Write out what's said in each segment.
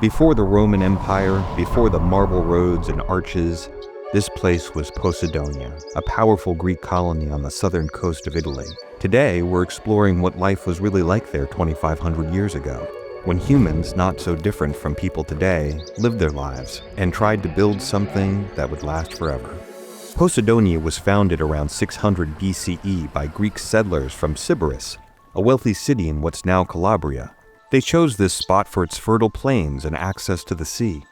Before the Roman Empire, before the marble roads and arches, this place was Poseidonia, a powerful Greek colony on the southern coast of Italy. Today, we're exploring what life was really like there 2,500 years ago, when humans, not so different from people today, lived their lives and tried to build something that would last forever. Poseidonia was founded around 600 BCE by Greek settlers from Sybaris, a wealthy city in what's now Calabria. They chose this spot for its fertile plains and access to the sea.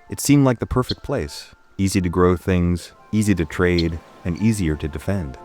It seemed like the perfect place. Easy to grow things, easy to trade, and easier to defend.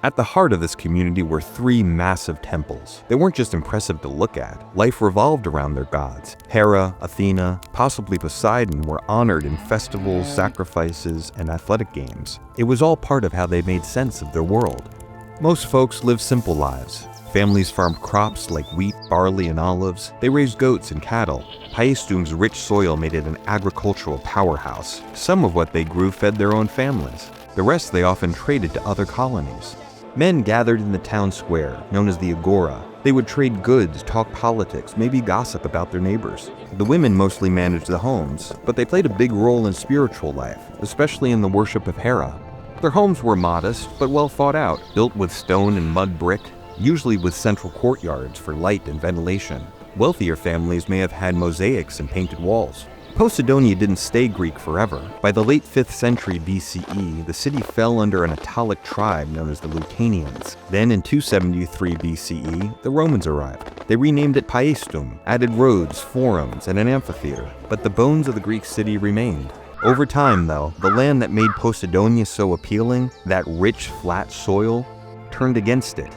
At the heart of this community were 3 massive temples. They weren't just impressive to look at. Life revolved around their gods. Hera, Athena, possibly Poseidon were honored in festivals, sacrifices, and athletic games. It was all part of how they made sense of their world. Most folks lived simple lives. Families farmed crops like wheat, barley, and olives. They raised goats and cattle. Paestum's rich soil made it an agricultural powerhouse. Some of what they grew fed their own families. The rest they often traded to other colonies. Men gathered in the town square, known as the agora. They would trade goods, talk politics, maybe gossip about their neighbors. The women mostly managed the homes, but they played a big role in spiritual life, especially in the worship of Hera. Their homes were modest, but well thought out, built with stone and mud brick, usually with central courtyards for light and ventilation. Wealthier families may have had mosaics and painted walls. Poseidonia didn't stay Greek forever. By the late 5th century BCE, the city fell under an Italic tribe known as the Lucanians. Then in 273 BCE, the Romans arrived. They renamed it Paestum, added roads, forums, and an amphitheater. But the bones of the Greek city remained. Over time, though, the land that made Poseidonia so appealing, that rich, flat soil, turned against it.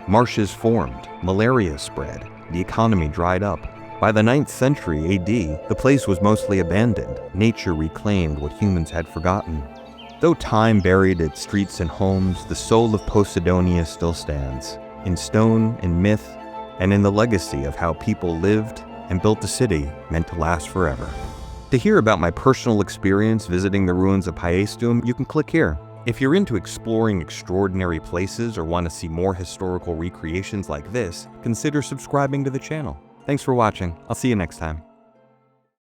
Marshes formed, malaria spread, the economy dried up. By the 9th century AD, the place was mostly abandoned. Nature reclaimed what humans had forgotten. Though time buried its streets and homes, the soul of Poseidonia still stands, in stone, in myth, and in the legacy of how people lived and built a city meant to last forever. To hear about my personal experience visiting the ruins of Paestum, you can click here. If you're into exploring extraordinary places or want to see more historical recreations like this, consider subscribing to the channel. Thanks for watching. I'll see you next time.